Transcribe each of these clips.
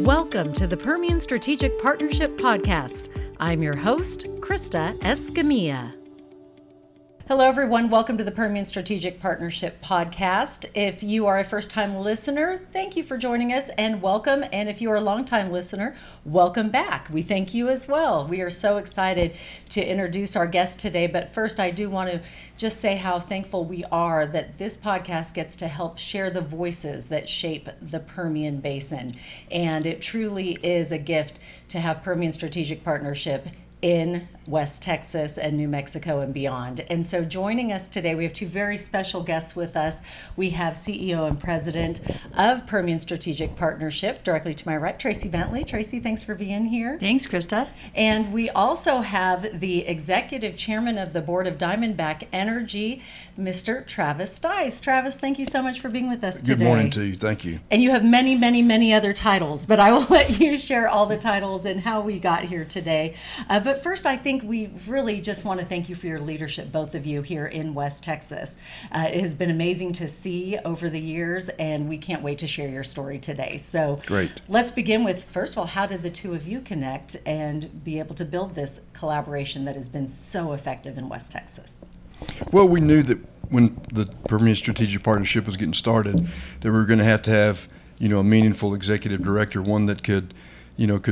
Welcome to the Permian Strategic Partnership Podcast. I'm your host, Krista Escamilla. Hello, everyone. Welcome to the Permian Strategic Partnership Podcast. If you are a first-time listener, thank you for joining us and welcome. And if you are a long-time listener, welcome back. We thank you as well. We are so excited to introduce our guest today. But first, I do want to just say how thankful we are that this podcast gets to help share the voices that shape the Permian Basin. And it truly is a gift to have Permian Strategic Partnership in West Texas and New Mexico and beyond. And so joining us today, we have two very special guests with us. We have CEO and President of Permian Strategic Partnership, directly to my right, Tracee Bentley. Tracee, thanks for being here. Thanks, Krista. And we also have the Executive Chairman of the Board of Diamondback Energy, Mr. Travis Stice. Travis, thank you so much for being with us today. Good morning to you. Thank you. And you have many, many, many other titles, but I will let you share all the titles and how we got here today. But first, I think we really just want to thank you for your leadership, both of you here in West Texas. It has been amazing to see over the years, and we can't wait to share your story today. So great. Let's begin with, first of all, how did the two of you connect and be able to build this collaboration that has been so effective in West Texas? Well, we knew that when the Permian Strategic Partnership was getting started, that we were going to have, a meaningful executive director, one that could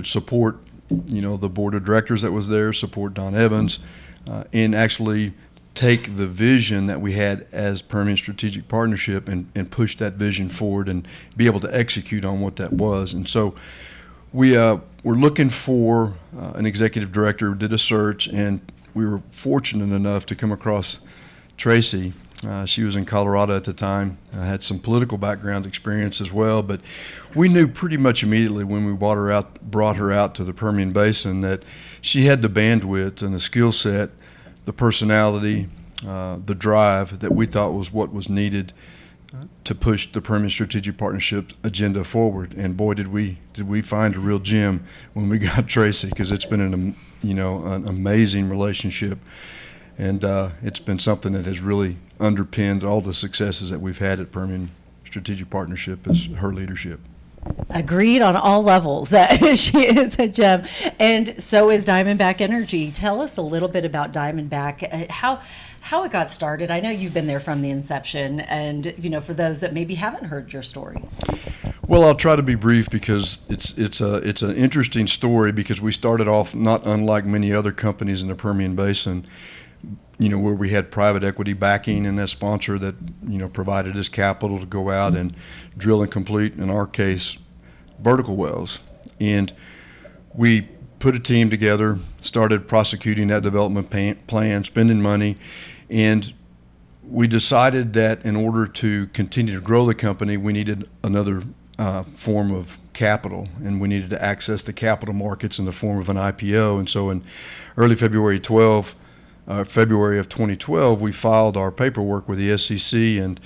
support the board of directors that was there, support Don Evans, and actually take the vision that we had as Permian Strategic Partnership and push that vision forward and be able to execute on what that was. And so we were looking for an executive director, did a search, and we were fortunate enough to come across Tracee. She was in Colorado at the time, had some political background experience as well, but we knew pretty much immediately when we brought her out to the Permian Basin that she had the bandwidth and the skill set, the personality, the drive that we thought was what was needed to push the Permian Strategic Partnership agenda forward. And boy, did we find a real gem when we got Tracee, because it's been an amazing relationship. And it's been something that has really underpinned all the successes that we've had at Permian Strategic Partnership is her leadership. Agreed on all levels that she is a gem. And so is Diamondback Energy. Tell us a little bit about Diamondback, how it got started. I know you've been there from the inception, and for those that maybe haven't heard your story. Well, I'll try to be brief because it's an interesting story, because we started off not unlike many other companies in the Permian Basin, where we had private equity backing and a sponsor that, provided us capital to go out and drill and complete, in our case, vertical wells. And we put a team together, started prosecuting that development plan, spending money, and we decided that in order to continue to grow the company, we needed another form of capital, and we needed to access the capital markets in the form of an IPO. And so in early February of 2012, we filed our paperwork with the SEC, and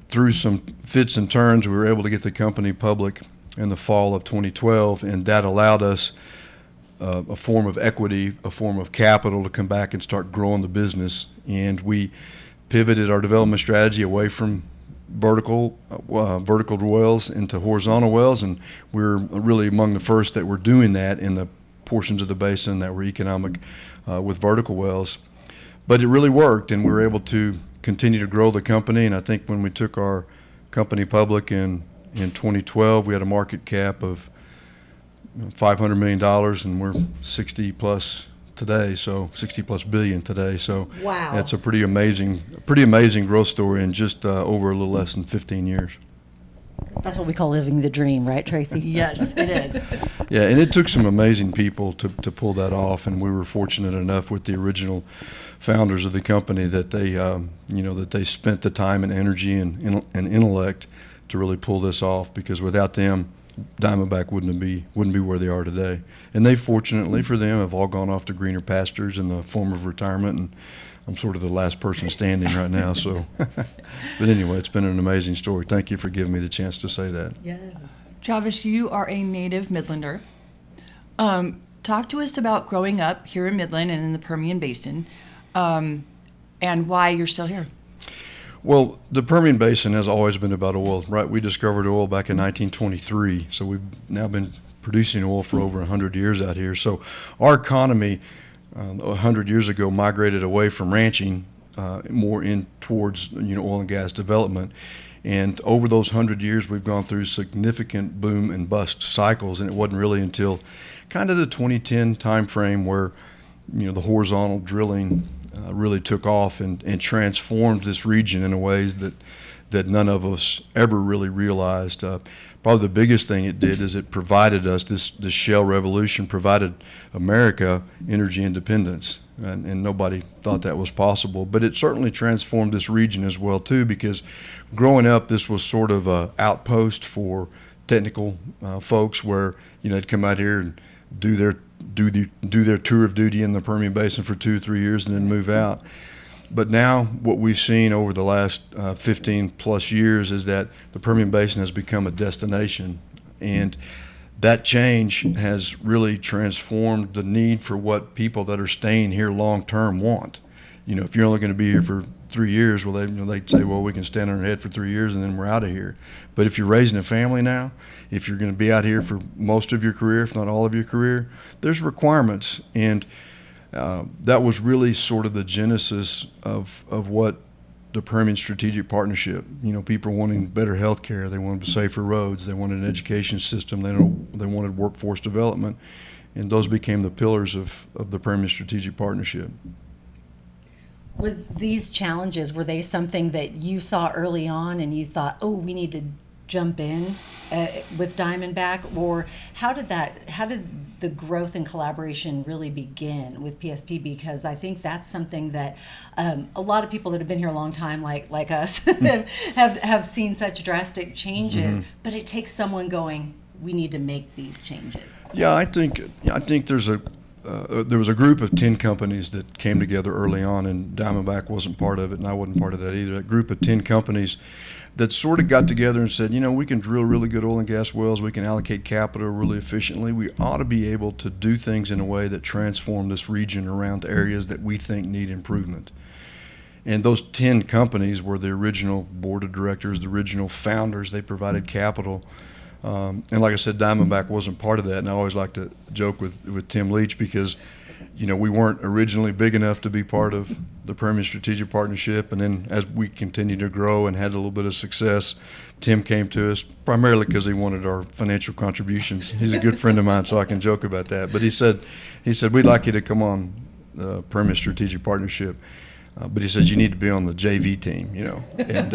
through some fits and turns, we were able to get the company public in the fall of 2012, and that allowed us a form of equity, a form of capital to come back and start growing the business. And we pivoted our development strategy away from vertical wells into horizontal wells, and we're really among the first that were doing that in the portions of the basin that were economic with vertical wells. But it really worked, and we were able to continue to grow the company. And I think when we took our company public in 2012, we had a market cap of $500 million, and we're 60 plus today, so 60 plus billion today. So wow, that's a pretty amazing growth story in just over a little less than 15 years. That's what we call living the dream, right, Tracee? Yes, it is. Yeah, and it took some amazing people to pull that off, and we were fortunate enough with the original founders of the company that they spent the time and energy and intellect to really pull this off, because without them, Diamondback wouldn't be where they are today. And they, fortunately for them, have all gone off to greener pastures in the form of retirement, and I'm sort of the last person standing right now. So, but anyway, it's been an amazing story. Thank you for giving me the chance to say that. Yes. Travis, you are a native Midlander. Talk to us about growing up here in Midland and in the Permian Basin, and why you're still here. Well, the Permian Basin has always been about oil, right? We discovered oil back in 1923, so we've now been producing oil for over 100 years out here. So our economy 100 years ago migrated away from ranching more in towards oil and gas development. And over those 100 years, we've gone through significant boom and bust cycles, and it wasn't really until kind of the 2010 timeframe where the horizontal drilling really took off and transformed this region in a ways that none of us ever really realized. Probably the biggest thing it did is it provided us, this shale revolution provided America energy independence, and nobody thought that was possible. But it certainly transformed this region as well too, because growing up, this was sort of an outpost for technical folks where they'd come out here and do their tour of duty in the Permian Basin for 2 or 3 years and then move out. But now what we've seen over the last 15 plus years is that the Permian Basin has become a destination, and that change has really transformed the need for what people that are staying here long term want. If you're only going to be here for 3 years, well, they'd say, well, we can stand on our head for 3 years and then we're out of here. But if you're raising a family now, if you're going to be out here for most of your career, if not all of your career, there's requirements. And that was really sort of the genesis of what the Permian Strategic Partnership. People wanting better health care, they wanted safer roads, they wanted an education system, they wanted workforce development, and those became the pillars of the Permian Strategic Partnership. Was these challenges, were they something that you saw early on and you thought, oh, we need to jump in with Diamondback? Or how did the growth and collaboration really begin with PSP? Because I think that's something that a lot of people that have been here a long time, like us, have seen such drastic changes. Mm-hmm. But it takes someone going, we need to make these changes. Yeah, I think there was a group of 10 companies that came together early on, and Diamondback wasn't part of it, and I wasn't part of that either. That group of 10 companies that sort of got together and said, we can drill really good oil and gas wells, we can allocate capital really efficiently. We ought to be able to do things in a way that transform this region around areas that we think need improvement. And those 10 companies were the original board of directors, the original founders. They provided capital. And like I said, Diamondback wasn't part of that. And I always like to joke with Tim Leach because, we weren't originally big enough to be part of the Permian Strategic Partnership. And then as we continued to grow and had a little bit of success, Tim came to us primarily because he wanted our financial contributions. He's a good friend of mine, so I can joke about that. But he said, we'd like you to come on the Permian Strategic Partnership. But he says you need to be on the JV team, And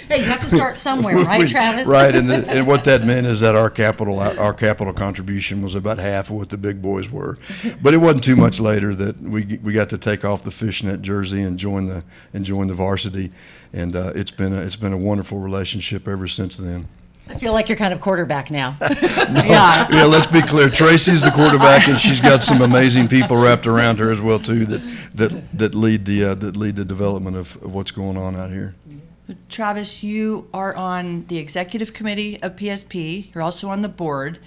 hey, you have to start somewhere, right, Travis? Right, and what that meant is that our capital contribution was about half of what the big boys were. But it wasn't too much later that we got to take off the fishnet jersey and join the varsity, and it's been a wonderful relationship ever since then. I feel like you're kind of quarterback now. Yeah. Yeah, let's be clear. Tracee's the quarterback, and she's got some amazing people wrapped around her as well too that lead the development of what's going on out here. Travis, you are on the executive committee of PSP. You're also on the board,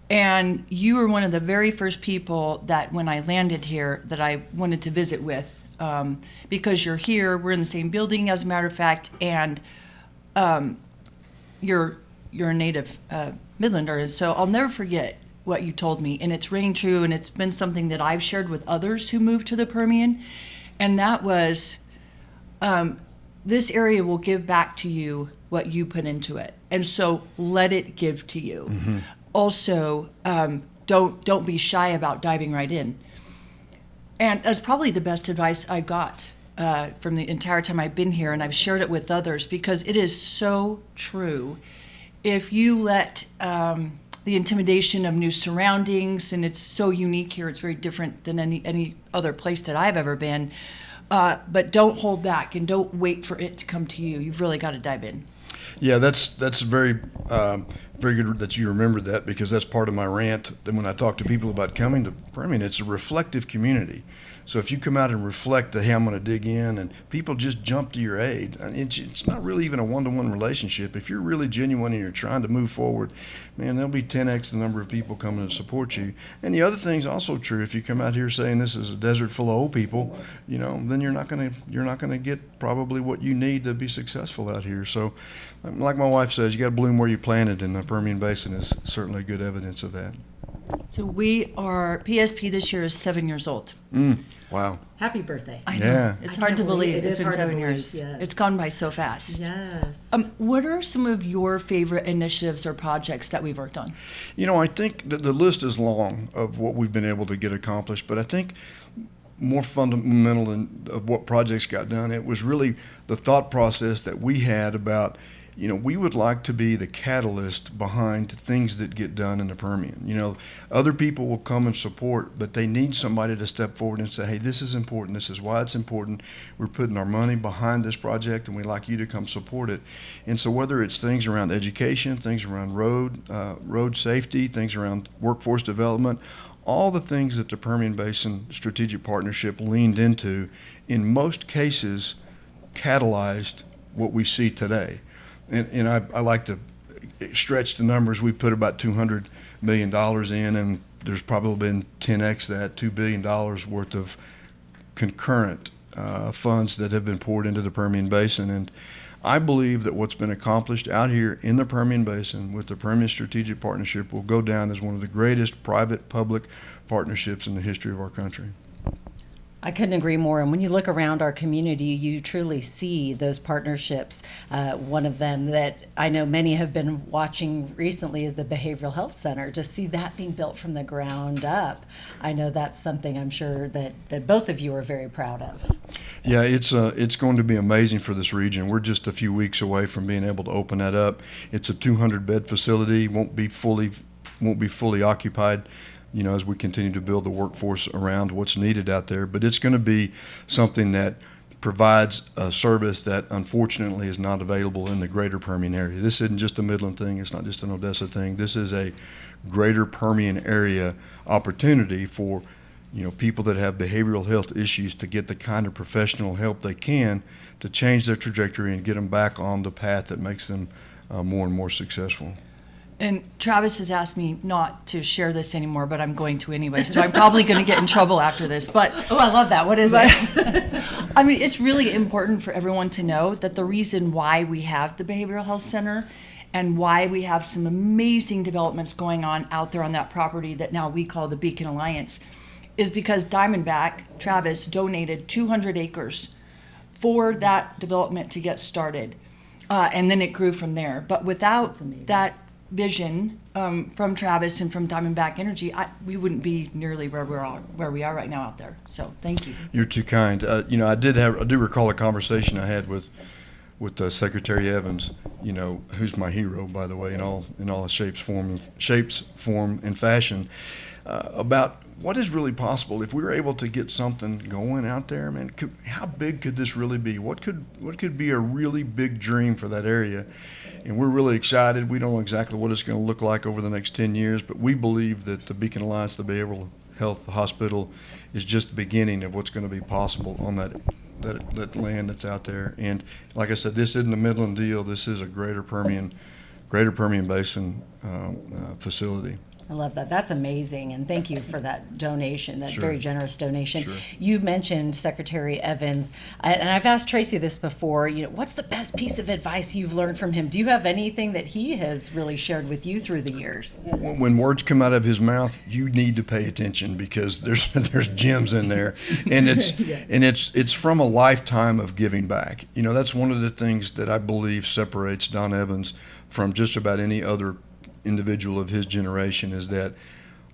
and you were one of the very first people that when I landed here that I wanted to visit with, because you're here. We're in the same building, as a matter of fact, and you're a native Midlander, and so I'll never forget what you told me, and it's ringing true, and it's been something that I've shared with others who moved to the Permian, and that was, this area will give back to you what you put into it, and so let it give to you. Mm-hmm. Also, don't be shy about diving right in, and that's probably the best advice I got from the entire time I've been here, and I've shared it with others because it is so true. If you let the intimidation of new surroundings, and it's so unique here, it's very different than any other place that I've ever been, but don't hold back and don't wait for it to come to you. You've really got to dive in. Yeah, that's very very good that you remembered that, because that's part of my rant. Then when I talk to people about coming to Permian, it's a reflective community. So if you come out and reflect that, hey, I'm going to dig in, and people just jump to your aid, and it's not really even a one-to-one relationship. If you're really genuine and you're trying to move forward, man, there'll be 10x the number of people coming to support you. And the other thing's also true. If you come out here saying this is a desert full of old people, then you're not going to get probably what you need to be successful out here. So, like my wife says, you got to bloom where you planted, and the Permian Basin is certainly good evidence of that. So PSP this year is 7 years old. Wow. Happy birthday. I know. Yeah. It's hard to believe. It's been 7 years. Yes. It's gone by so fast. Yes. What are some of your favorite initiatives or projects that we've worked on? I think the list is long of what we've been able to get accomplished, but I think more fundamental of what projects got done, it was really the thought process that we had about, we would like to be the catalyst behind things that get done in the Permian. Other people will come and support, but they need somebody to step forward and say, hey, this is important. This is why it's important. We're putting our money behind this project, and we'd like you to come support it. And so whether it's things around education, things around road safety, things around workforce development, all the things that the Permian Basin Strategic Partnership leaned into, in most cases, catalyzed what we see today. And I like to stretch the numbers. We put about $200 million in, and there's probably been 10x that, $2 billion worth of concurrent funds that have been poured into the Permian Basin. And I believe that what's been accomplished out here in the Permian Basin with the Permian Strategic Partnership will go down as one of the greatest private-public partnerships in the history of our country. I couldn't agree more. And when you look around our community, you truly see those partnerships. One of them that I know many have been watching recently is the Behavioral Health Center. To see that being built from the ground up, I know that's something I'm sure that both of you are very proud of. Yeah, it's going to be amazing for this region. We're just a few weeks away from being able to open that up. It's a 200-bed facility, won't be fully occupied, as we continue to build the workforce around what's needed out there. But it's going to be something that provides a service that unfortunately is not available in the greater Permian area. This isn't just a Midland thing. It's not just an Odessa thing. This is a greater Permian area opportunity for people that have behavioral health issues to get the kind of professional help they can to change their trajectory and get them back on the path that makes them more and more successful. And Travis has asked me not to share this anymore, but I'm going to anyway, so I'm probably going to get in trouble after this. But oh, I love that. What is it? I mean, it's really important for everyone to know that the reason why we have the Behavioral Health Center and why we have some amazing developments going on out there on that property that now we call the Beacon Alliance is because Diamondback, Travis, donated 200 acres for that development to get started. And then it grew from there. But without that vision from Travis and from Diamondback Energy, we wouldn't be nearly where we are right now out there. So thank you. You're too kind. I do recall a conversation I had with Secretary Evans, who's my hero, by the way, in all shapes, form, and fashion, about what is really possible if we were able to get something going out there. Man, how big could this really be? What could be a really big dream for that area? And we're really excited. We don't know exactly what it's going to look like over the next 10 years, but we believe that the Beacon Alliance, the Behavioral Health Hospital, is just the beginning of what's going to be possible on that land that's out there. And like I said, this isn't a Midland deal. This is a greater Permian Basin facility. I love that. That's amazing. And thank you for that donation, that Sure. very generous donation. Sure. You mentioned Secretary Evans, and I've asked Tracee this before, what's the best piece of advice you've learned from him? Do you have anything that he has really shared with you through the years? When words come out of his mouth, you need to pay attention because there's gems in there. And it's Yeah. and it's from a lifetime of giving back. That's one of the things that I believe separates Don Evans from just about any other individual of his generation, is that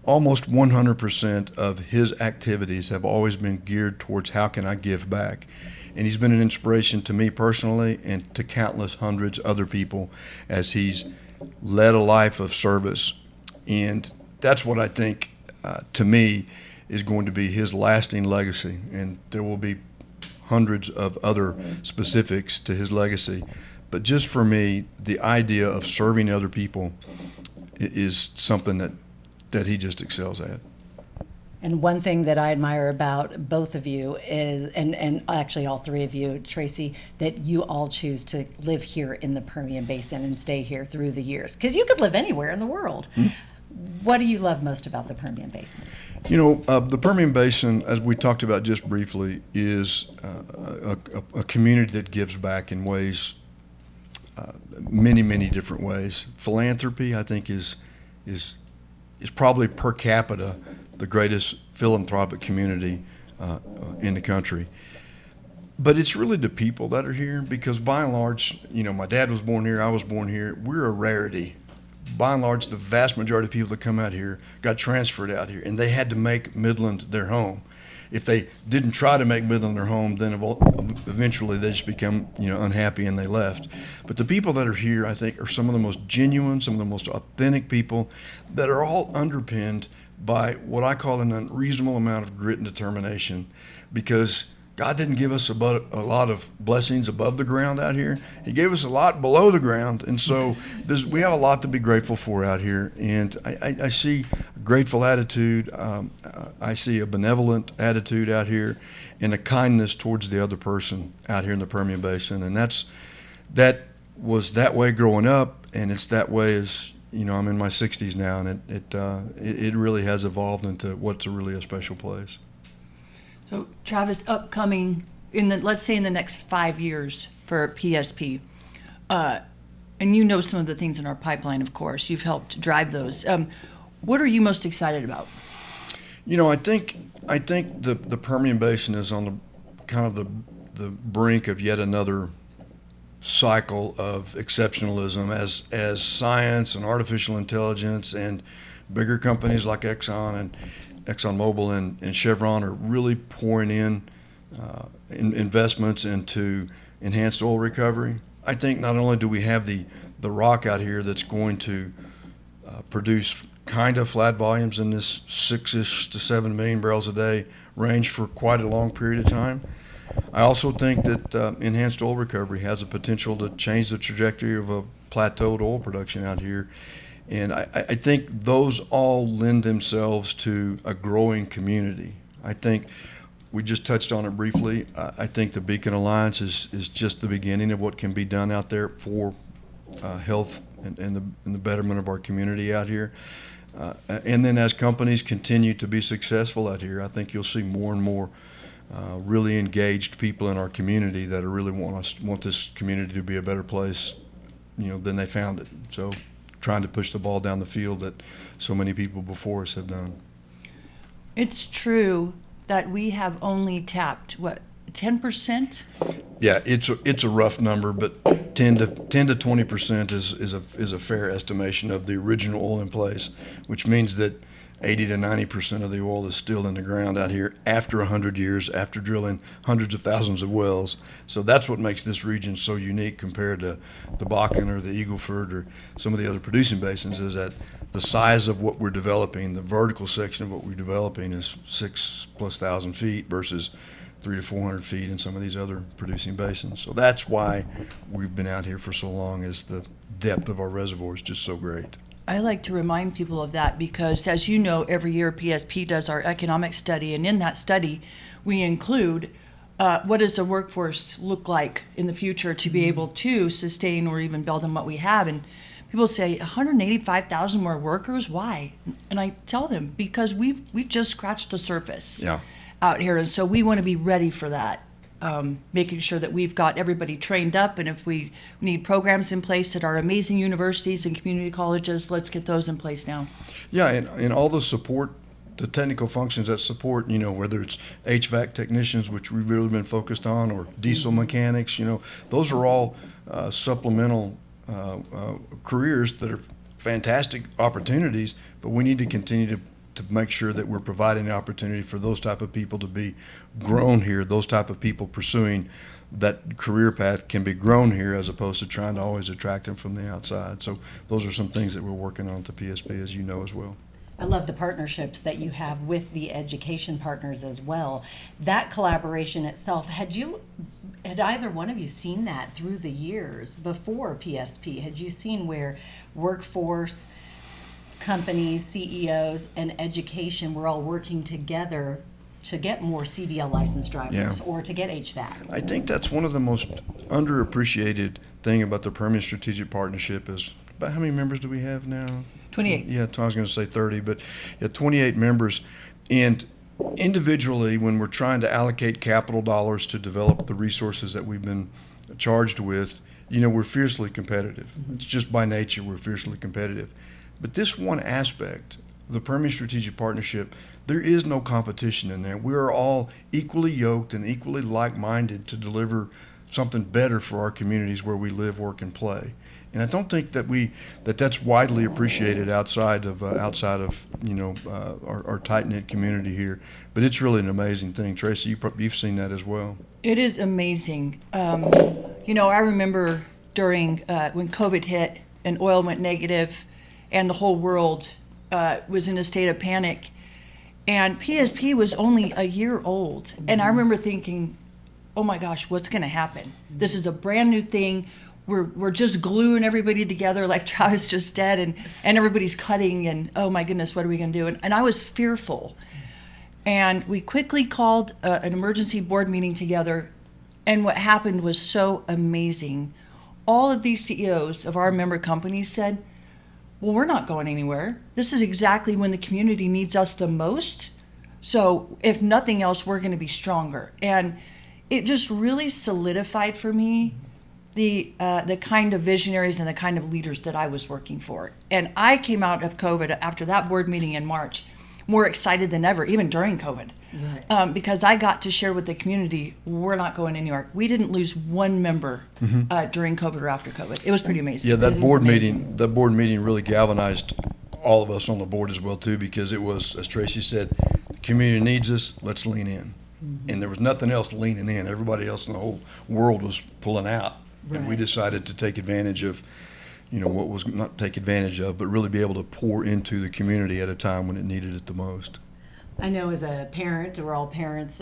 almost 100% of his activities have always been geared towards how can I give back. And he's been an inspiration to me personally and to countless hundreds of other people as he's led a life of service. And that's what I think, to me, is going to be his lasting legacy. And there will be hundreds of other specifics to his legacy. But just for me, the idea of serving other people is something that he just excels at. And one thing that I admire about both of you is, and actually all three of you, Tracee, that you all choose to live here in the Permian Basin and stay here through the years. Because you could live anywhere in the world. What do you love most about the Permian Basin? The Permian Basin, as we talked about just briefly, is a community that gives back in ways, many, many different ways. Philanthropy, I think, is probably per capita the greatest philanthropic community in the country. But it's really the people that are here, because by and large, my dad was born here, I was born here. We're a rarity. By and large, the vast majority of people that come out here got transferred out here, and they had to make Midland their home. If they didn't try to make Midland their home, then eventually they just become unhappy and they left. But the people that are here, I think, are some of the most genuine, some of the most authentic people that are all underpinned by what I call an unreasonable amount of grit and determination, because God didn't give us a lot of blessings above the ground out here. He gave us a lot below the ground. And so we have a lot to be grateful for out here. And I see a grateful attitude. I see a benevolent attitude out here, and a kindness towards the other person out here in the Permian Basin. And that was that way growing up, and it's that way as I'm in my 60s now, and it really has evolved into what's really a special place. So, Travis, upcoming let's say in the next 5 years for PSP, and some of the things in our pipeline. Of course, you've helped drive those. What are you most excited about? I think the Permian Basin is on the brink of yet another cycle of exceptionalism as science and artificial intelligence and bigger companies like ExxonMobil and Chevron are really pouring in investments into enhanced oil recovery. I think not only do we have the rock out here that's going to produce kind of flat volumes in this 6-ish to 7 million barrels a day range for quite a long period of time, I also think that enhanced oil recovery has a potential to change the trajectory of a plateaued oil production out here. And I think those all lend themselves to a growing community. I think we just touched on it briefly. I think the Beacon Alliance is just the beginning of what can be done out there for health and the betterment of our community out here. And then as companies continue to be successful out here, I think you'll see more and more really engaged people in our community that are really want this community to be a better place, than they found it. So trying to push the ball down the field that so many people before us have done. It's true that we have only tapped 10%? Yeah, it's a rough number, but 10 to 20% is a fair estimation of the original oil in place, which means that 80 to 90% of the oil is still in the ground out here after 100 years, after drilling hundreds of thousands of wells. So that's what makes this region so unique compared to the Bakken or the Eagle Ford or some of the other producing basins, is that the size of what we're developing, the vertical section of what we're developing, is 6,000+ feet versus 300 to 400 feet in some of these other producing basins. So that's why we've been out here for so long, is the depth of our reservoir is just so great. I like to remind people of that because, as you know, every year PSP does our economic study, and in that study we include what does the workforce look like in the future to be able to sustain or even build on what we have. And people say 185,000 more workers, why? And I tell them because we've just scratched the surface out here, and so we want to be ready for that. Making sure that we've got everybody trained up, and if we need programs in place at our amazing universities and community colleges, let's get those in place now. Yeah, and all the support, the technical functions that support, whether it's HVAC technicians, which we've really been focused on, or diesel mechanics, those are all supplemental careers that are fantastic opportunities, but we need to continue to make sure that we're providing the opportunity for those type of people to be grown here, those type of people pursuing that career path can be grown here, as opposed to trying to always attract them from the outside. So those are some things that we're working on at the PSP, as you know as well. I love the partnerships that you have with the education partners as well. That collaboration itself, had either one of you seen that through the years before PSP? Had you seen where workforce, companies, CEOs, and education were all working together to get more CDL licensed drivers or to get HVAC? I think that's one of the most underappreciated thing about the Permian Strategic Partnership is about how many members do we have now? 28. Yeah, I was going to say 30, but 28 members. And individually, when we're trying to allocate capital dollars to develop the resources that we've been charged with, we're fiercely competitive. It's just by nature, we're fiercely competitive. But this one aspect, the Permian Strategic Partnership, there is no competition in there. We are all equally yoked and equally like-minded to deliver something better for our communities where we live, work, and play. And I don't think that's widely appreciated outside of our tight-knit community here. But it's really an amazing thing. Tracee, you've seen that as well. It is amazing. I remember during when COVID hit and oil went negative and the whole world was in a state of panic. And PSP was only a year old. Mm-hmm. And I remember thinking, oh my gosh, what's going to happen? Mm-hmm. This is a brand new thing. We're just gluing everybody together like Travis just said, and everybody's cutting, and oh my goodness, what are we going to do? And I was fearful. And we quickly called an emergency board meeting together, and what happened was so amazing. All of these CEOs of our member companies said, well, we're not going anywhere. This is exactly when the community needs us the most. So if nothing else, we're going to be stronger. And it just really solidified for me the kind of visionaries and the kind of leaders that I was working for. And I came out of COVID after that board meeting in March more excited than ever, even during COVID, right. Because I got to share with the community, we're not going anywhere. We didn't lose one member during COVID or after COVID. It was pretty amazing. Yeah, that board meeting really galvanized all of us on the board as well too, because it was, as Tracee said, the community needs us, let's lean in. Mm-hmm. And there was nothing else leaning in. Everybody else in the whole world was pulling out. Right. And we decided to take advantage of, what was not take advantage of, but really be able to pour into the community at a time when it needed it the most. I know as a parent, we're all parents,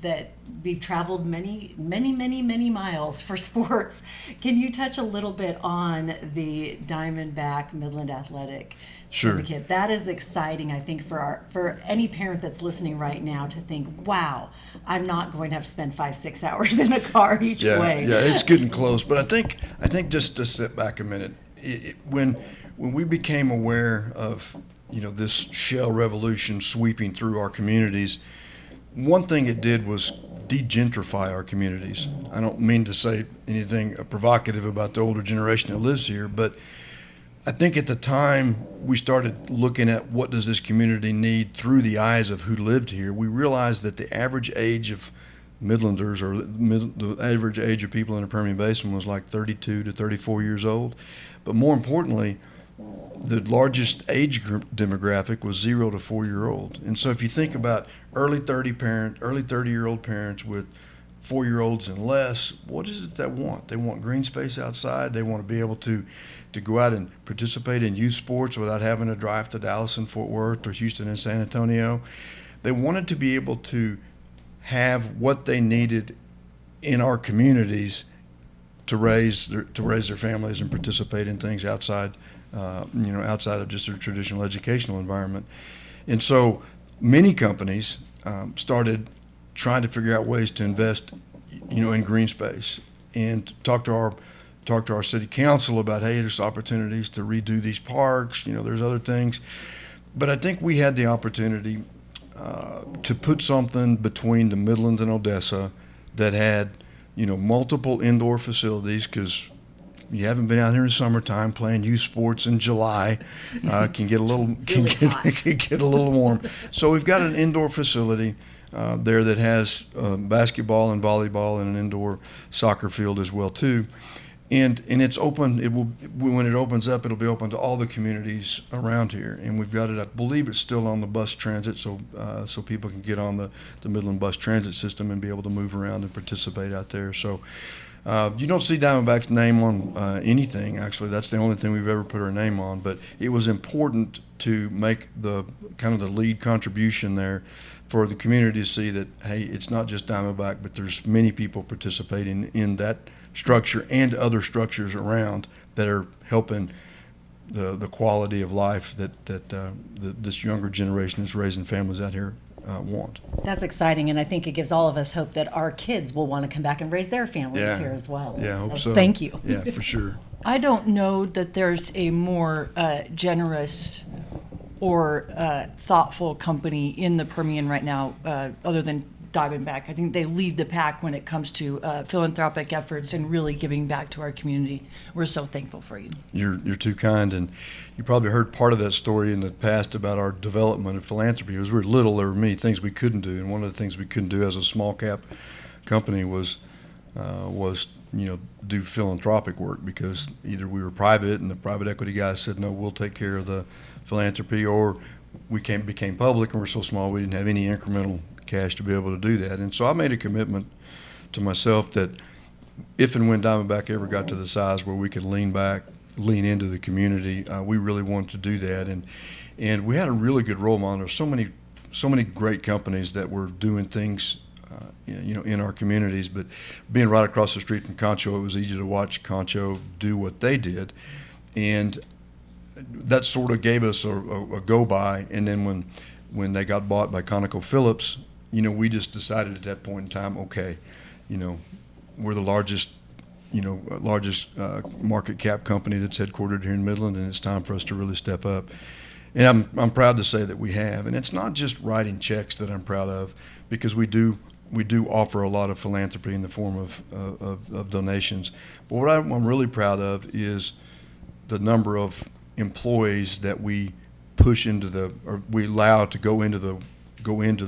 that we've traveled many miles for sports. Can you touch a little bit on the Diamondback Midland Athletic Syndicate? That is exciting, I think, for any parent that's listening right now to think, wow, I'm not going to have to spend 5-6 hours in a car each way. Yeah, it's getting close. But I think just to step back a minute, when we became aware of this shale revolution sweeping through our communities, one thing it did was degentrify our communities. I don't mean to say anything provocative about the older generation that lives here, but I think at the time we started looking at what does this community need through the eyes of who lived here, we realized that the average age of Midlanders, or the average age of people in the Permian Basin, was like 32 to 34 years old. But more importantly, the largest age group demographic was 0 to 4-year-old. And so if you think about early 30-year-old parents with 4-year-olds and less, what is it they want? They want green space outside. They want to be able to go out and participate in youth sports without having to drive to Dallas and Fort Worth or Houston and San Antonio. They wanted to be able to have what they needed in our communities to raise their families and participate in things outside of just their traditional educational environment. And so many companies started trying to figure out ways to invest, in green space, and talk to our city council about, hey, there's opportunities to redo these parks. There's other things, but I think we had the opportunity to put something between the Midland and Odessa that had, multiple indoor facilities, because you haven't been out here in the summertime playing youth sports in July. Can get a little can get a little warm. So we've got an indoor facility there that has basketball and volleyball and an indoor soccer field as well too. And it's open. When it opens up, it'll be open to all the communities around here. And we've got it. I believe it's still on the bus transit, so people can get on the Midland bus transit system and be able to move around and participate out there. So You don't see Diamondback's name on anything, actually. That's the only thing we've ever put our name on. But it was important to make the kind of the lead contribution there for the community to see that, hey, it's not just Diamondback, but there's many people participating in that structure and other structures around that are helping the quality of life that this younger generation that's raising families out here want. That's exciting, and I think it gives all of us hope that our kids will want to come back and raise their families here as well. Yeah, I hope so. Thank you. Yeah, for sure. I don't know that there's a more generous or thoughtful company in the Permian right now other than Diamondback. I think they lead the pack when it comes to philanthropic efforts and really giving back to our community. We're so thankful for you. You're too kind, and you probably heard part of that story in the past about our development of philanthropy. As we were little, there were many things we couldn't do, and one of the things we couldn't do as a small cap company was do philanthropic work, because either we were private and the private equity guys said, no, we'll take care of the philanthropy, or we became public and we're so small we didn't have any incremental cash to be able to do that. And so I made a commitment to myself that if and when Diamondback ever got to the size where we could lean into the community, we really wanted to do that. And we had a really good role model. There's so many great companies that were doing things in our communities, but being right across the street from Concho, it was easy to watch Concho do what they did. And that sort of gave us a go-by. And then when they got bought by ConocoPhillips, we just decided at that point in time, okay, we're the largest market cap company that's headquartered here in Midland, and it's time for us to really step up. And I'm proud to say that we have. And it's not just writing checks that I'm proud of, because we do offer a lot of philanthropy in the form of donations. But what I'm really proud of is the number of employees that we push or we allow to go into their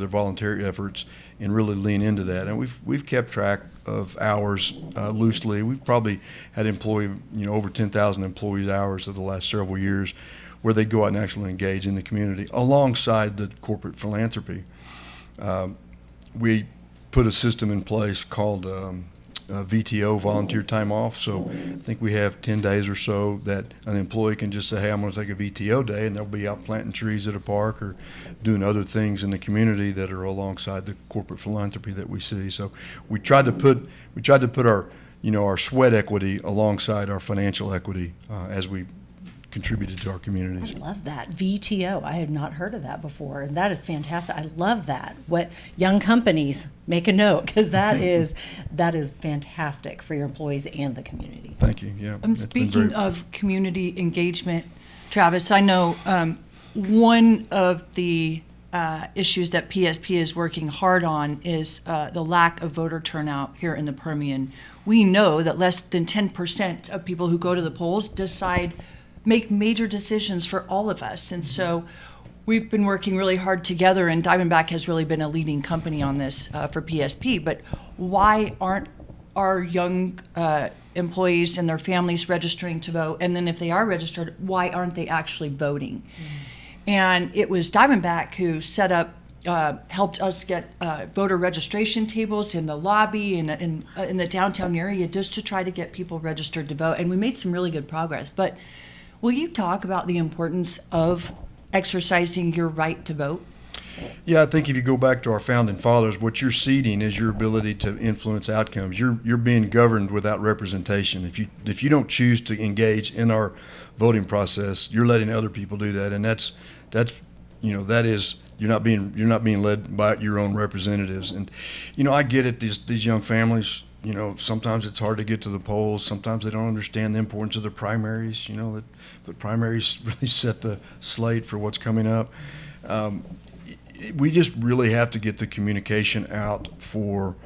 voluntary efforts and really lean into that. And we've kept track of hours loosely. We've probably had over 10,000 employees hours of the last several years where they go out and actually engage in the community alongside the corporate philanthropy. We put a system in place called VTO, volunteer time off. So I think we have 10 days or so that an employee can just say, hey, I'm going to take a VTO day, and they'll be out planting trees at a park or doing other things in the community that are alongside the corporate philanthropy that we see. So we tried to put our our sweat equity alongside our financial equity as we contributed to our communities. I love that. VTO. I had not heard of that before, and that is fantastic. I love that. What young companies, make a note, because that is fantastic for your employees and the community. Thank you. Yeah. Speaking of community engagement, Travis, I know one of the issues that PSP is working hard on is the lack of voter turnout here in the Permian. We know that less than 10% of people who go to the polls make major decisions for all of us. And so we've been working really hard together, and Diamondback has really been a leading company on this for PSP. But why aren't our young employees and their families registering to vote? And then if they are registered, why aren't they actually voting? And it was Diamondback who set up, helped us get voter registration tables in the lobby and in the downtown area just to try to get people registered to vote. And we made some really good progress. But will you talk about the importance of exercising your right to vote? Yeah, I think if you go back to our founding fathers, what you're ceding is your ability to influence outcomes. You're being governed without representation. If you don't choose to engage in our voting process, you're letting other people do that, and that is you're not being led by your own representatives. And I get it. These young families. Sometimes it's hard to get to the polls. Sometimes they don't understand the importance of the primaries. But primaries really set the slate for what's coming up. We just really have to get the communication out for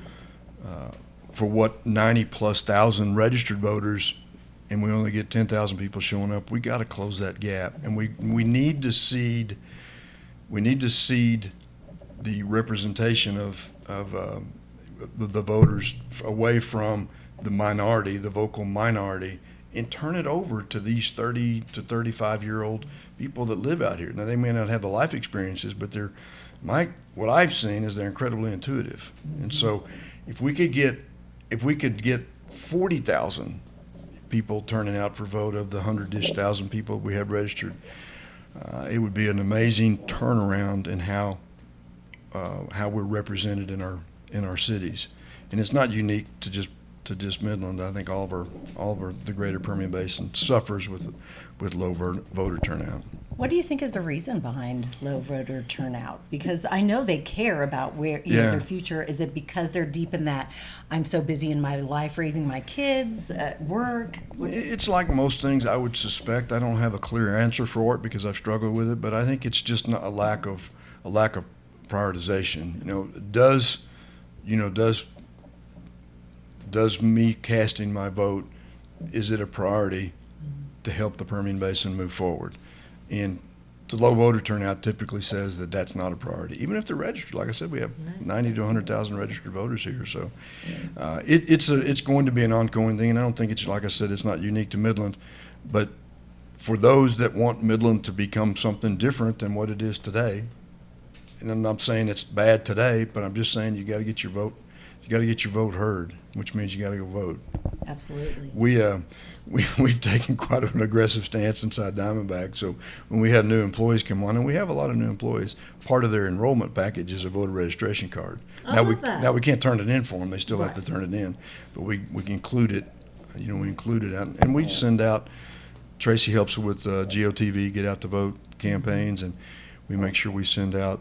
what 90,000+ registered voters, and we only get 10,000 people showing up. We got to close that gap, and we need to seed the representation of the voters away from the minority, the vocal minority, and turn it over to these 30 to 35-year-old people that live out here. Now, they may not have the life experiences, but what I've seen is they're incredibly intuitive. And so if we could get 40,000 people turning out for vote of the 100-ish thousand people we have registered. It would be an amazing turnaround in how we're represented in our cities, and it's not unique to just Midland. I think all of the greater Permian Basin suffers with low voter turnout. What do you think is the reason behind low voter turnout? Because I know they care about where their future. Is it because they're deep in that, I'm so busy in my life raising my kids at work? It's like most things, I would suspect. I don't have a clear answer for it because I've struggled with it, but I think it's just not a lack of prioritization. Does me casting my vote, is it a priority to help the Permian Basin move forward? And the low voter turnout typically says that that's not a priority, even if they're registered. Like I said, we have 90 to 100,000 registered voters here, so it's going to be an ongoing thing. And I don't think it's, like I said, it's not unique to Midland, but for those that want Midland to become something different than what it is today, and I'm not saying it's bad today, but I'm just saying you got to get your vote. You got to get your vote heard, which means you got to go vote. Absolutely. We've taken quite an aggressive stance inside Diamondback. So when we have new employees come on, and we have a lot of new employees, part of their enrollment package is a voter registration card. Now we can't turn it in for them; they still have to turn it in, but we include it. We include it out, and we send out. Tracee helps with GOTV, Get Out to Vote campaigns, and we make sure we send out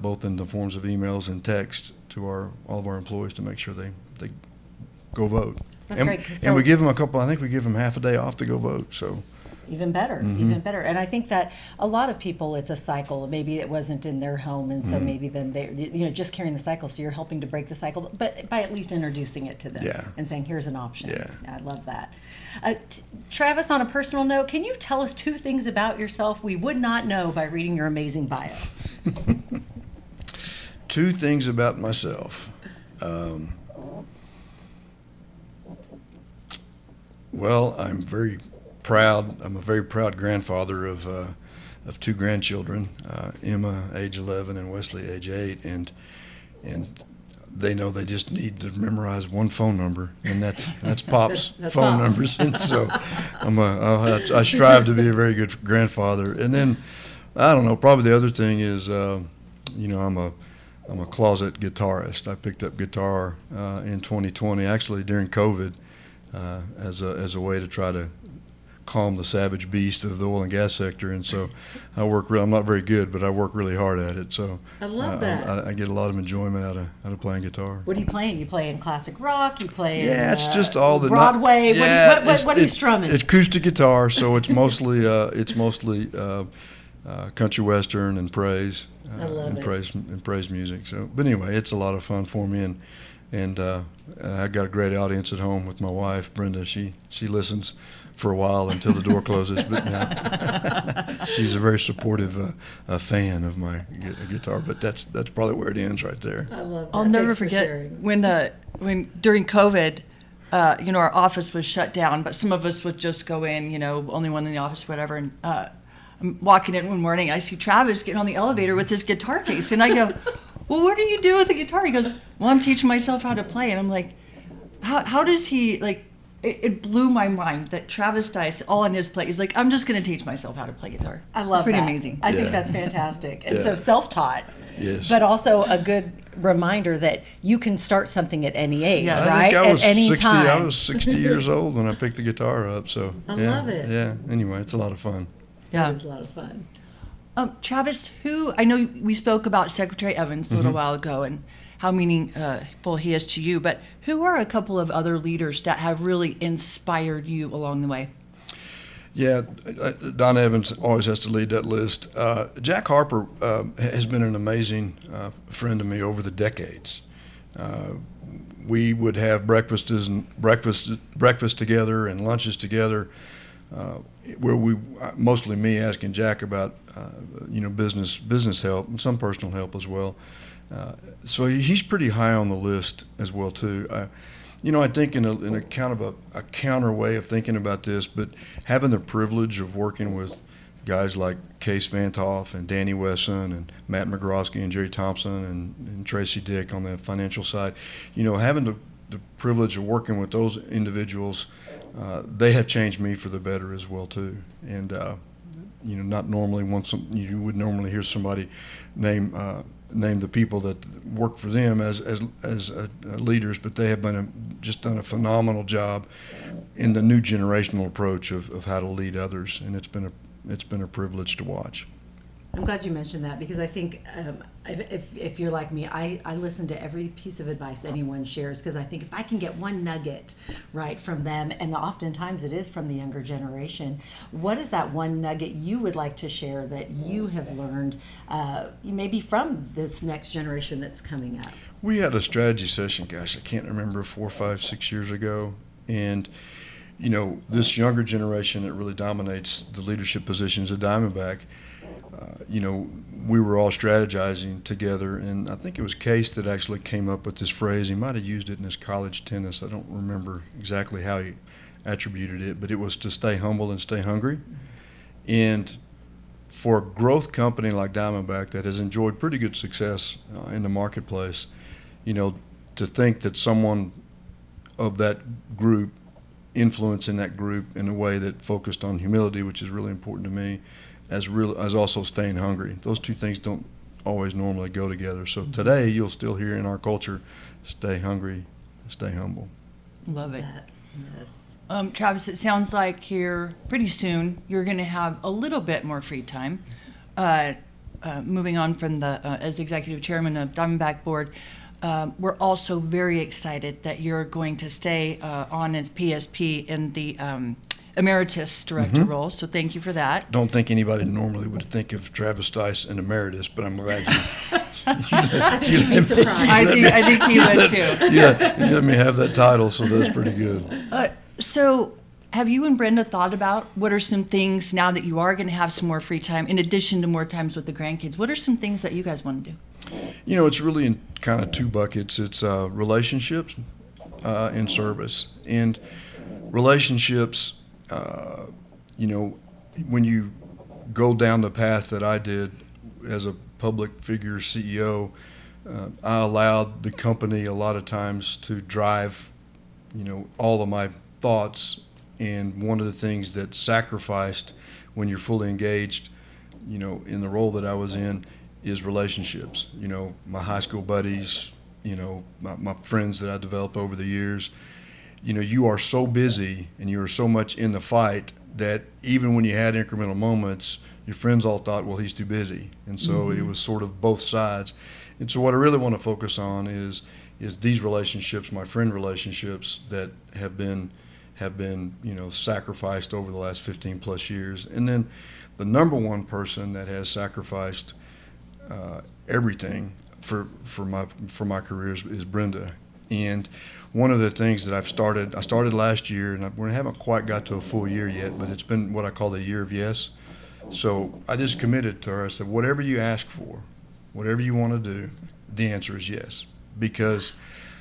both in the forms of emails and text to all of our employees to make sure they go vote. That's great. And we give them I think we give them half a day off to go vote. So even better. And I think that a lot of people, it's a cycle. Maybe it wasn't in their home, and so maybe then they, just carrying the cycle. So you're helping to break the cycle, but by at least introducing it to them and saying, here's an option. Yeah. I love that. Travis, on a personal note, can you tell us 2 things about yourself we would not know by reading your amazing bio? 2 things about myself. Well, I'm very proud. I'm a very proud grandfather of 2 grandchildren, Emma, age 11, and Wesley, age 8, and they know they just need to memorize one phone number, and that's Pop's phone Pop's. numbers. And so I strive to be a very good grandfather. And then I don't know. Probably the other thing is, I'm a closet guitarist. I picked up guitar in 2020, actually during COVID, as a way to try to calm the savage beast of the oil and gas sector. And so I'm not very good, but I work really hard at it. So I love that. I get a lot of enjoyment out of playing guitar. What are you playing? You play in classic rock? You play in it's just all the Broadway? What are you strumming? It's acoustic guitar, so it's mostly country western and praise. I love it. Praise music. So, but anyway, it's a lot of fun for me, and I got a great audience at home with my wife, Brenda. She listens for a while until the door closes, but now she's a very supportive fan of my guitar. But that's probably where it ends right there. I love that. I'll never Thanks for forget sharing. when during COVID, our office was shut down, but some of us would just go in, only one in the office, whatever. And I'm walking in one morning, I see Travis getting on the elevator with his guitar case, and I go, "Well, what do you do with the guitar?" He goes, "Well, I'm teaching myself how to play." And I'm like, "How does he like?" It blew my mind that Travis Stice, all on his plate, he's like, "I'm just going to teach myself how to play guitar." I love It's pretty that. amazing. I think that's fantastic. And Yeah. so self-taught, Yes. but also a good reminder that you can start something at any age, Yes. right? I think I was at any 60. time. I was 60 years old when I picked the guitar up. So I yeah, love it. Yeah. Anyway, it's a lot of fun. Yeah. It was a lot of fun. Travis, I know we spoke about Secretary Evans a little while ago and how meaningful he is to you, but who are a couple of other leaders that have really inspired you along the way? Yeah, Don Evans always has to lead that list. Jack Harper has been an amazing friend to me over the decades. We would have breakfast together and lunches together, where we mostly me asking Jack about business help and some personal help as well. So he's pretty high on the list as well too. I think in a kind of a counter way of thinking about this, but having the privilege of working with guys like Case Vantoff and Danny Wesson and Matt McGrosky and Jerry Thompson and Tracy Dick on the financial side, having the privilege of working with those individuals, they have changed me for the better as well too. And not normally you would normally hear somebody name the people that work for them as leaders, but they have just done a phenomenal job in the new generational approach of how to lead others, and it's been a privilege to watch. I'm glad you mentioned that, because I think if you're like me, I listen to every piece of advice anyone shares, because I think if I can get one nugget right from them, and oftentimes it is from the younger generation, what is that one nugget you would like to share that you have learned maybe from this next generation that's coming up? We had a strategy session, gosh, I can't remember, 4, 5, 6 years ago, and this younger generation that really dominates the leadership positions at Diamondback, we were all strategizing together, and I think it was Case that actually came up with this phrase. He might have used it in his college tennis. I don't remember exactly how he attributed it, but it was to stay humble and stay hungry. And for a growth company like Diamondback that has enjoyed pretty good success in the marketplace, to think that someone of that group, influencing that group in a way that focused on humility, which is really important to me, as also staying hungry. Those two things don't always normally go together. So today you'll still hear in our culture, stay hungry, stay humble. Love it. Yes. Travis, it sounds like here pretty soon you're going to have a little bit more free time. Moving on from as executive chairman of Diamondback Board, we're also very excited that you're going to stay on as PSP in the emeritus director role, so thank you for that. Don't think anybody normally would think of Travis Stice an emeritus, but I'm glad you'd be surprised. I think he would too. Yeah, you let me have that title, so that's pretty good. So have you and Brenda thought about what are some things, now that you are going to have some more free time, in addition to more times with the grandkids, what are some things that you guys want to do? It's really in kind of two buckets. It's relationships and service. And relationships, when you go down the path that I did as a public figure CEO, I allowed the company a lot of times to drive, all of my thoughts. And one of the things that sacrificed when you're fully engaged, in the role that I was in, is relationships. My high school buddies, my friends that I developed over the years. You are so busy and you are so much in the fight that even when you had incremental moments, your friends all thought, well, he's too busy. And so it was sort of both sides. And so what I really want to focus on is these relationships, my friend relationships that have been sacrificed over the last 15 plus years. And then the number one person that has sacrificed everything for my career is Brenda. And one of the things that I started last year, and we haven't quite got to a full year yet, but it's been what I call the year of yes. So I just committed to her. I said, whatever you ask for, whatever you want to do, the answer is yes. Because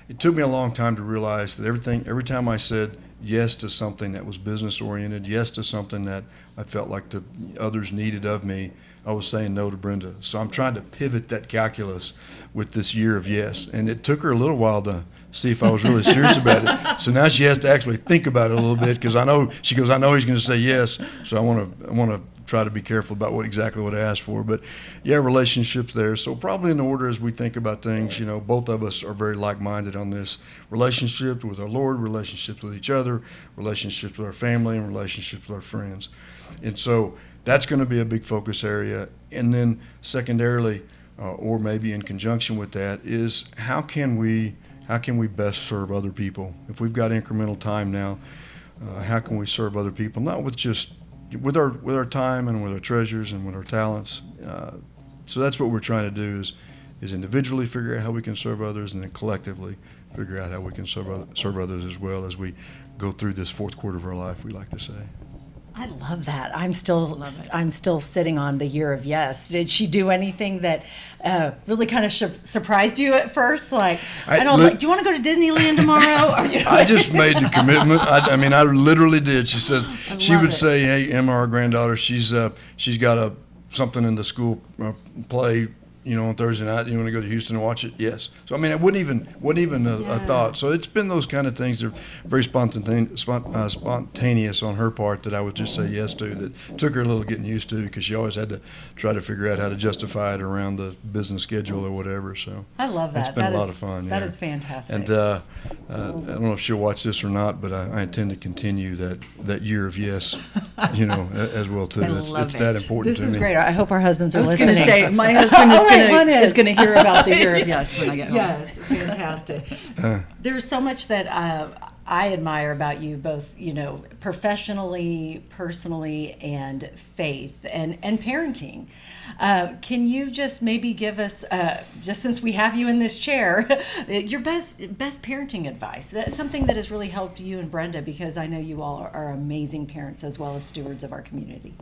it took me a long time to realize that every time I said yes to something that was business oriented, yes to something that I felt like the others needed of me, I was saying no to Brenda. So I'm trying to pivot that calculus with this year of yes. And it took her a little while to see if I was really serious about it. So now she has to actually think about it a little bit, because I know he's going to say yes. So I want to try to be careful about exactly what I asked for. But yeah, relationships there. So probably in order as we think about things, both of us are very like-minded on this. Relationships with our Lord, relationships with each other, relationships with our family, and relationships with our friends. And so that's going to be a big focus area. And then secondarily, or maybe in conjunction with that, is how can we best serve other people? If we've got incremental time now, how can we serve other people? Not with just with our time and with our treasures and with our talents. So that's what we're trying to do is individually figure out how we can serve others, and then collectively figure out how we can serve others as well as we go through this fourth quarter of our life, we like to say. I love that. I'm still sitting on the year of yes. Did she do anything that really kind of surprised you at first? Like, do you want to go to Disneyland tomorrow? Or, I just made the commitment. I literally did. She said she would say, "Hey, Emma, our granddaughter, she's got something in the school play on Thursday night. You want to go to Houston and watch it? Yes. So I mean, it wasn't even a thought. So it's been those kind of things that are very spontaneous on her part that I would just say yes to. That took her a little getting used to because she always had to try to figure out how to justify it around the business schedule or whatever. So I love that. It's been a lot of fun. That is fantastic. And I don't know if she'll watch this or not, but I intend to continue that year of yes, as well too. It's that important to me. This is great. I hope our husbands are listening. I was going to say, my husband is going to hear about the year of yes when I get home. Yes, fantastic. There's so much that I admire about you, both professionally, personally, and faith and parenting. Can you just maybe give us, just since we have you in this chair, your best parenting advice? That's something that has really helped you and Brenda, because I know you all are amazing parents as well as stewards of our community.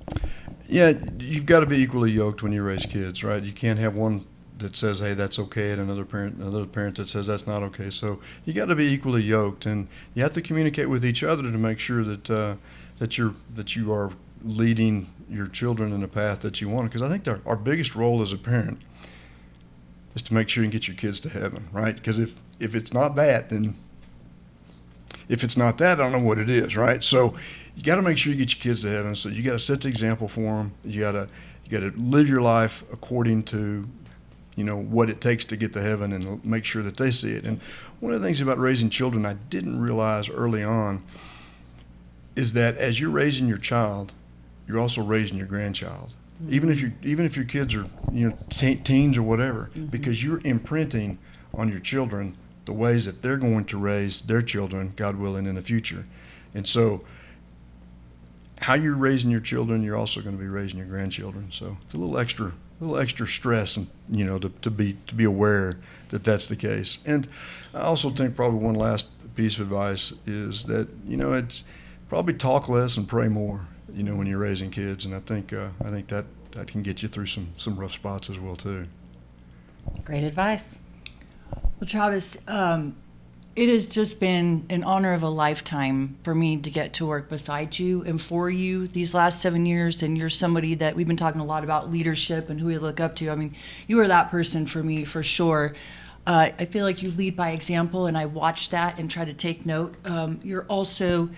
Yeah, you've got to be equally yoked when you raise kids, right? You can't have one that says, hey, that's okay, and another parent that says that's not okay. So you got to be equally yoked, and you have to communicate with each other to make sure that you are leading your children in a path that you want. Because I think our biggest role as a parent is to make sure you can get your kids to heaven, right? Because if it's not that, then if it's not that, I don't know what it is, right? So you got to make sure you get your kids to heaven. So you got to set the example for them. You got to live your life according to what it takes to get to heaven, and make sure that they see it. And one of the things about raising children I didn't realize early on is that as you're raising your child, you're also raising your grandchild. Mm-hmm. Even if your kids are teens or whatever, mm-hmm. because you're imprinting on your children the ways that they're going to raise their children, God willing, in the future. And so how you're raising your children, you're also going to be raising your grandchildren. So it's a little extra stress, and to be aware that that's the case. And I also think probably one last piece of advice is that it's probably talk less and pray more when you're raising kids. And I think that can get you through some rough spots as well too. Great advice. Well, Travis, it has just been an honor of a lifetime for me to get to work beside you and for you these last 7 years. And you're somebody that we've been talking a lot about leadership and who we look up to. I mean, you are that person for me, for sure. I feel like you lead by example, and I watch that and try to take note. You are also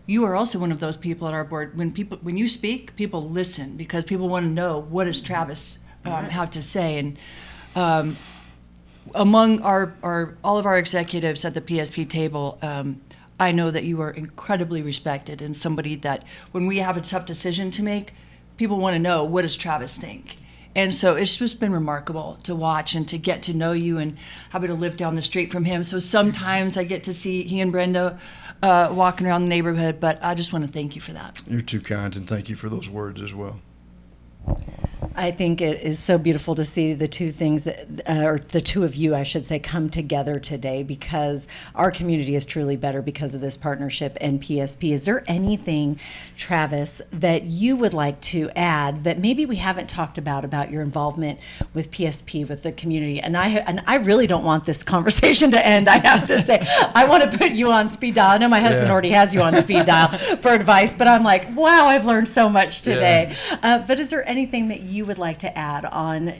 one of those people at our board. When you speak, people listen because people want to know, what does Travis have to say? And among all of our executives at the PSP table, I know that you are incredibly respected, and somebody that when we have a tough decision to make, people want to know, what does Travis think? And so it's just been remarkable to watch and to get to know you, and happen to live down the street from him. So sometimes I get to see he and Brenda walking around the neighborhood, but I just want to thank you for that. You're too kind, and thank you for those words as well. I think it is so beautiful to see the two things or the two of you, I should say, come together today, because our community is truly better because of this partnership and PSP. Is there anything, Travis, that you would like to add that maybe we haven't talked about your involvement with PSP, with the community? And I really don't want this conversation to end, I have to say. I want to put you on speed dial. I know my husband already has you on speed dial for advice, but I'm like, wow, I've learned so much today. But is there anything that you would like to add on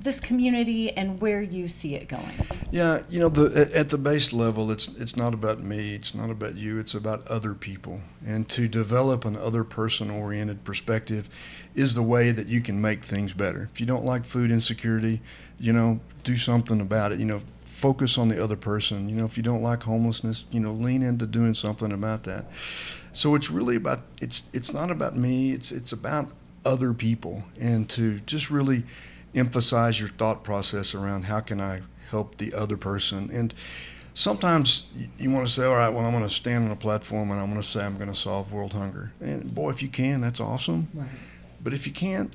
this community and where you see it going? Yeah, at the base level, it's not about me, it's not about you, it's about other people. And to develop an other person-oriented perspective is the way that you can make things better. If you don't like food insecurity, do something about it. Focus on the other person. If you don't like homelessness, lean into doing something about that. So it's really about, it's not about me, it's about other people, and to just really emphasize your thought process around how can I help the other person. And sometimes you want to say, all right, well, I'm going to stand on a platform and I'm going to say I'm going to solve world hunger. And boy, if you can, that's awesome. Right. But if you can't,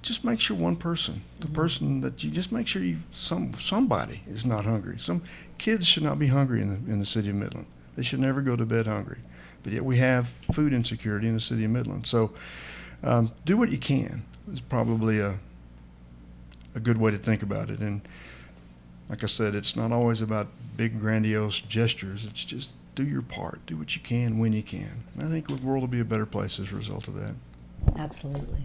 just make sure one person, the person that you just make sure somebody is not hungry. Some kids should not be hungry in the city of Midland. They should never go to bed hungry. But yet we have food insecurity in the city of Midland. So do what you can is probably a good way to think about it. And like I said, it's not always about big grandiose gestures. It's just do your part, do what you can when you can. And I think the world will be a better place as a result of that. Absolutely.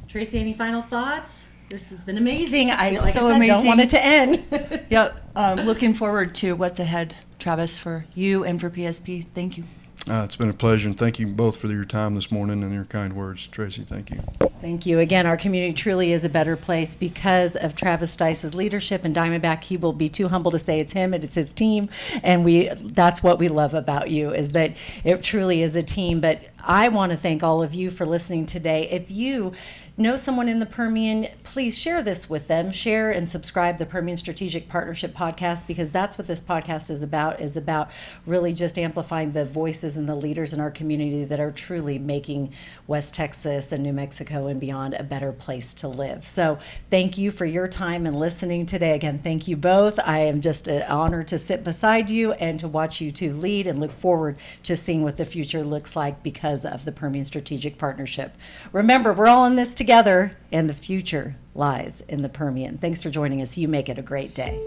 Tracee, any final thoughts? This has been amazing. Like I said, amazing. don't want it to end. Yep. Looking forward to what's ahead, Travis, for you and for PSP. Thank you. It's been a pleasure, and thank you both for your time this morning and your kind words. Tracee, thank you. Thank you. Again, our community truly is a better place because of Travis Stice's leadership and Diamondback. He will be too humble to say it's him and it's his team. And that's what we love about you, is that it truly is a team. But I want to thank all of you for listening today. If you know someone in the Permian, please share this with them. Share and subscribe to the Permian Strategic Partnership Podcast, because that's what this podcast is about really just amplifying the voices and the leaders in our community that are truly making West Texas and New Mexico and beyond a better place to live. So thank you for your time and listening today. Again, thank you both. I am just honored to sit beside you and to watch you two lead, and look forward to seeing what the future looks like because of the Permian Strategic Partnership. Remember, we're all in this together, and the future lies in the Permian. Thanks for joining us. You make it a great day.